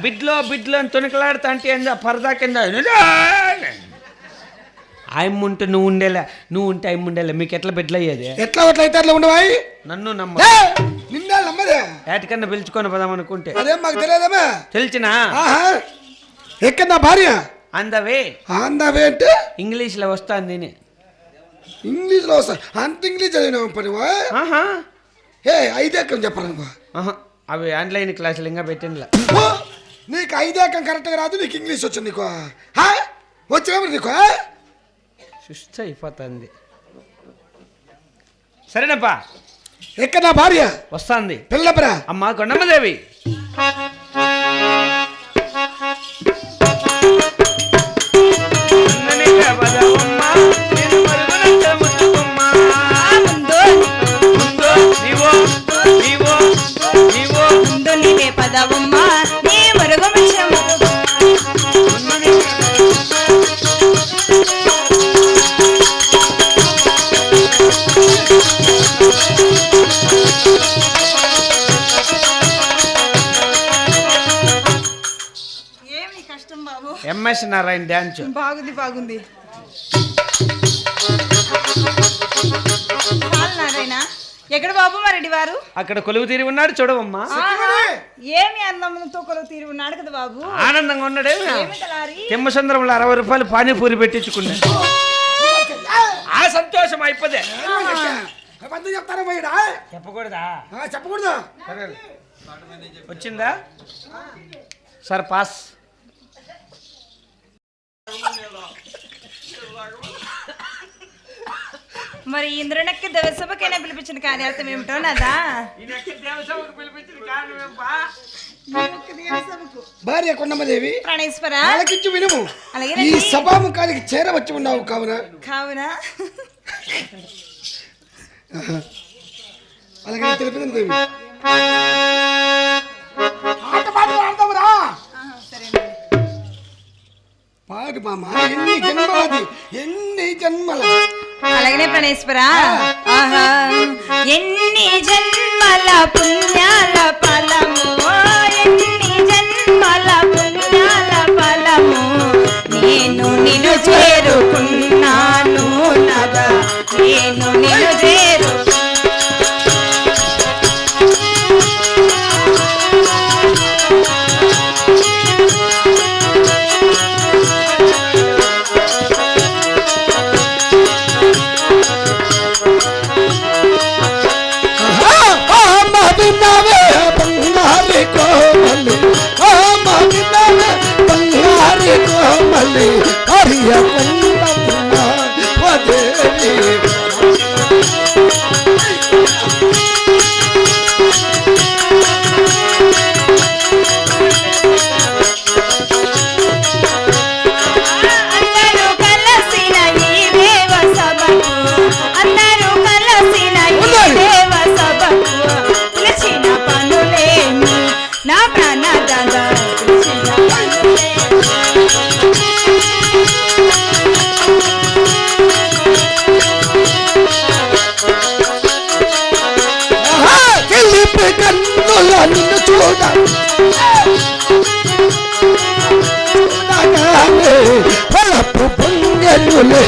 బిడ్లో అని తొనికలాడుతా అంటే ఏందా పరదా కింద ఆయమ్ముంటే నువ్వు ఉండేలా నువ్వు ఉంటే ఆయమ్మ ఉండేలా మీకు ఎట్లా బిడ్డలు అయ్యేది ఎట్లా అయితే అట్లా ఉండవాయి నన్ను నమ్మ నిన్న నమ్మదే ఏటికన్నా పిలుచుకొని పోదాం అనుకుంటే అదేం మాకు తెలియదమ్మా తెలిసినా ఎక్కడ నా భార్య అందవే అంటే ఇంగ్లీష్లో వస్తాంది ఇంగ్లీష్ లో వస్తా అంత ఇంగ్లీష్ చదివినా పనివా ఏ 5 ఎక్కం చెప్పను అవి ఆన్లైన్ క్లాసులు ఇంకా పెట్టిందిలా నీకు 5 ఎక్కం కరెక్ట్గా రాదు నీకు ఇంగ్లీష్ వచ్చింది నీకు వచ్చేమో నీకు సుస్థ అయిపోతుంది సరేనప్పా ఎక్కడ నా భార్య వస్తాంది పిల్లపరా అమ్మా కొండమ్మదేవి ఎంఎస్ నారాయణ డాన్స్ బాగుంది నారాయణ ఎక్కడ బాబు మరెడ్డి వారు అక్కడ కొలువు తీరి ఉన్నాడు చూడవమ్మా ఏమి అందంతో కొలువు తీరి ఉన్నాడు కదా బాబు ఆనందంగా ఉన్నాడే తిమ్మసుందరంలో 60 రూపాయలు పానీపూరి పెట్టించుకున్నాడు ఆ సంతోషం అయిపోదే చెప్పకూడదా వచ్చిందా సార్ పాస్ మరి ఇంద్రునక్క దేవసభకైనా పిలిపించిన కార్యార్థం ఏమిటో నాదా భార్య కొండమ్మదేవి ప్రాణేశ్వర వినుము ఈ సభాముఖానికి చేరవచ్చి ఉన్నావు కావున అలాగే తెలిపింది దేవి పాడు మామ ఎన్ని జన్మల అలాగనే ప్రాణేశ్వర ఎన్ని జన్మల పుణ్యాల ఫలము ఎన్ని జన్మల పుణ్యాల ఫలము నేను నిన్ను చేరుకున్నాను నదా నేను నిన్ను చేరు నిన్ను చూడపు పొంగలులే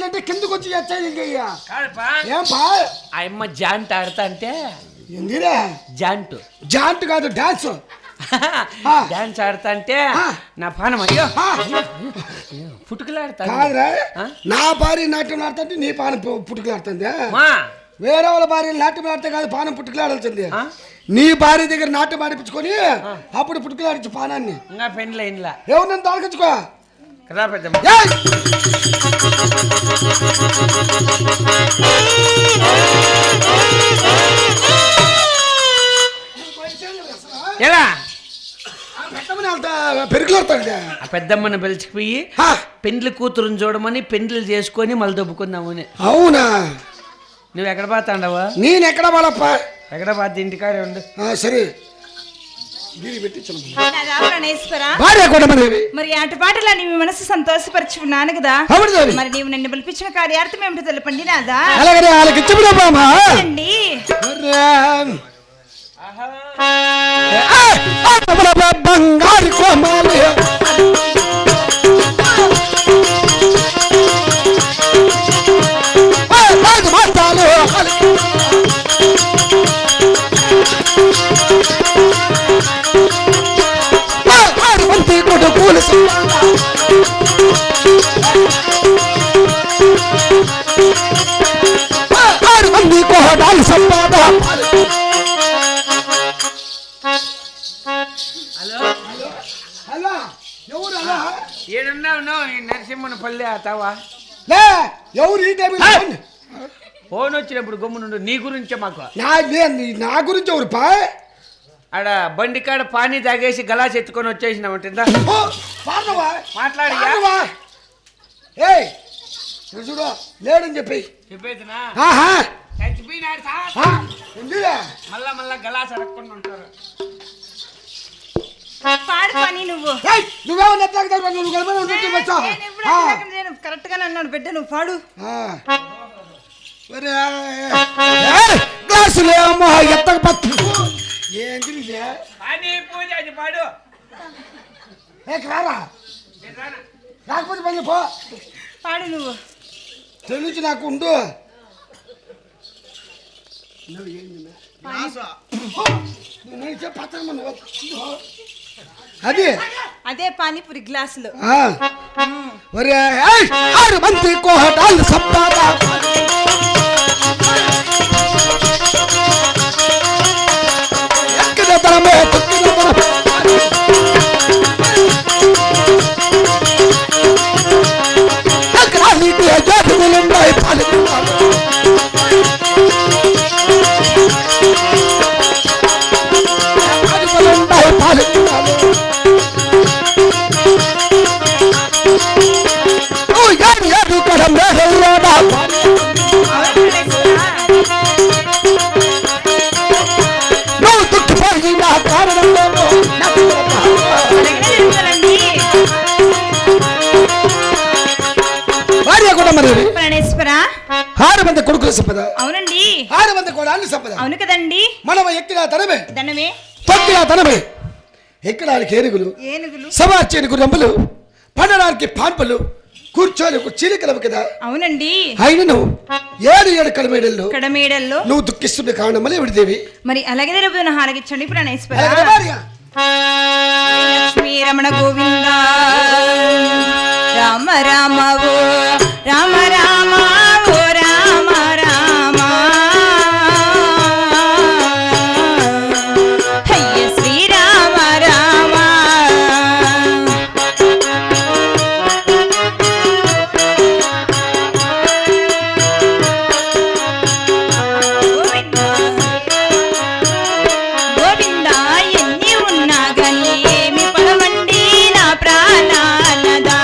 అంటే కిందకు వచ్చి ఎచ్చయ్యా కాదుపా ఏం పా ఆ అమ్మ జాంట్ ఆడతా అంటే ఏందిరా జాంట్ జాంట్ కాదు డాన్స్ డాన్స్ ఆడతా అంటే నా పానం అయ్యో పుట్టుకలాడతా కాదురా నా భార్య నాట్యం ఆడుతుంటే నీ పానం పుట్టుకలాడుతుంది మా వేరే వాళ్ళ భార్య నాట్యం ఆడితే కాదు పానం పుట్టుకలాడాల్సింది నీ భార్య దగ్గర నాట్యం ఆడిపించుకొని అప్పుడు పుట్టుకలాడచ్చు పానాన్ని ఇంకా పెండ్ల ఇండ్లా ఎవరు నన్ను తాగచ్చుకో కదా పెద్దమ్మ ఎలా పెరుగులాడుతాడు ఆ పెద్దమ్మని పిలిచిపోయి పెండ్లి కూతురుని చూడమని పెండ్లు చేసుకొని మళ్ళీ దొబ్బుకుందామని. అవునా? నువ్వు ఎక్కడ పోతాండవా? నేను ఎక్కడ పోలప్ప, ఎక్కడ పోతే ఇంటికాడే ఉండు. సరే మరి ఆటపాటలా నీ మనసు సంతోషపరిచి ఉన్నాను కదా, మరి నీవు నన్ను పిలిపించిన కార్యార్థం ఏమిటో తెలపండి నాదా. బంగారు కోమాలి కొడుకులు మంది కోడాలు సంపాద. ఏడున్నావు నరసింహను పల్లె ఆతావా? ఎవరు ఈ టైం ఫోన్ వచ్చినప్పుడు గమ్మునుండు. నీ గురించే మాకు. నా గురించి ఎవరు పా? ఆడ బండి కాడ పానీ తాగేసి గలాస్ ఎత్తుకొని వచ్చేసినామంటుందా? మాట్లాడి చూడు లేడని చెప్పి చెప్పేదినా మళ్ళా మళ్ళా గలాస్ అడగకుండా ఉంటారు. కరెక్ట్ గానే అన్నాడు బిడ్డ, నువ్వు పాడు. పాడు రాకపోతే పని పో, పాడు నువ్వు. తెలిసి నాకు ఉండు. అది అదే పానీపూరి గ్లాసులు. మంది కోహటాలు సంపాద. కొడుకుల సంపద. అవునండి. 600 కోడాలి సంపద. అవును కదండి. మనం ఎక్కిన ధనమే ధనమే తొక్కిన ధనమే. ఎక్కడానికి ఏనుగులు, సమాచేనుకు రంపులు, పండడానికి పాన్పలు, కూర్చోని చిలికలవు కదా. అవునండి. అయినను 7 కడమేడల్లో నువ్వు దుఃఖిస్తున్న కారణం వల్ల ఎవడిదేవి? మరి అలాగే తెలుపుతున్న హారగించండి ప్రాణేశ్వర. లక్ష్మీ రమణ గోవింద రామ రామ ఓ రామ రామ ఓ రామ రామ హయ్య శ్రీరామ రామ. గోవింద ఎన్ని ఉన్నా గని ఏమి పడవండి నా ప్రాణానదా.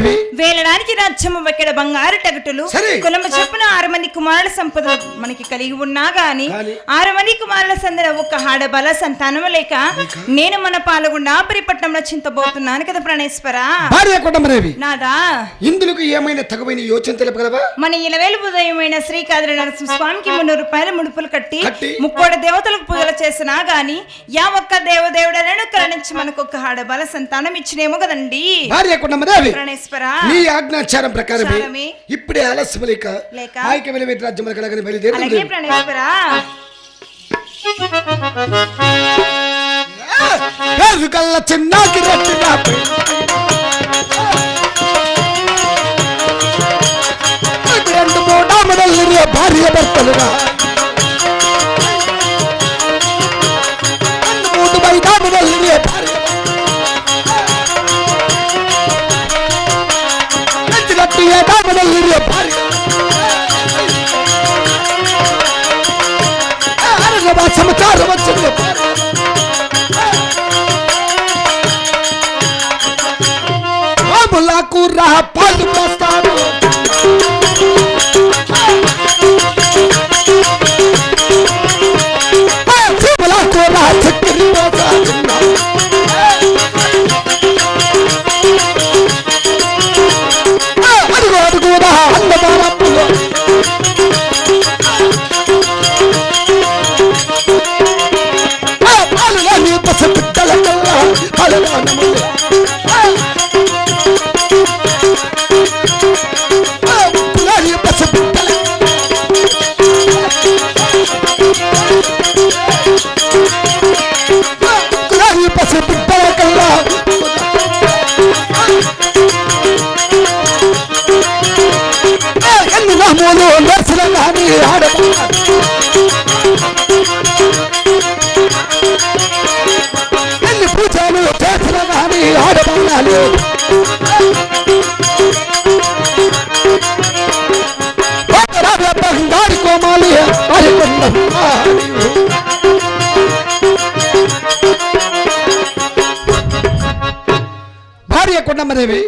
కొండమదేవి వేలడానికి రాజ్యము వెక్కడ బంగారు టగటులు సరే. కులము చొప్పున 6 మంది కుమారుల సంపదలు మనకి కలిగి ఉన్నా గాని కానీ 6 మంది కుమారుల సందర ఒక్క ఆడబల సంతానము లేక నేను మన పాల్గొండ ఆపరిపట్నంలో చింతబోతున్నాను కదా ప్రాణేశ్వర. భార్య కొండమదేవి నాదా ఇందులకు ఏమైనా తగవైన యోచన తెలుపగలవా? మన ఇలవేలు ఉదయమైన శ్రీకాద్రి నరసింహ స్వామికి 300 రూపాయల ముడుపులు కట్టి 3 దేవతలకు పూజలు చేసినా గాని యా ఒక్క దేవదేవుడలను కరుణించి మనకు ఒక ఆడబల సంతానం ఇచ్చినేమో కదండి భార్య కొండమదేవి. ప్రాణేశ్వర నీ ఆజ్ఞాచారం ప్రకారమే చాలమే. ఇప్పుడే ఆలస్యం లేక లేక ఆయక వెలువేటి రాజ్యం కలగని బయలుదేరి అలాగే ప్రాణేశ్వర. కళ్ళ చిన్నాకి రట్టిన రెండు మూడామడల్ని భార్య భర్తలుగా మూడు బైదామడల్ని భార్య ఎత్తినట్టు ఏదామడల్ని భార్య సమాచారం వచ్చింది. మామూలకు రా పాలు పోస్తాను మామూలకు రా చక్కెర పోస్తాను అడుగు అడుగురా అన్నదానప్పులు బిడ్డల కల్లా బలదానములు బిడ్డల కల్లా ఎన్ని నామూలు నర్సుల కానీ ఆడబా పూజలు చేసిన కానీ ఆడబాలు బంగారు కోమాలి భార్య కొండమ్మదేవి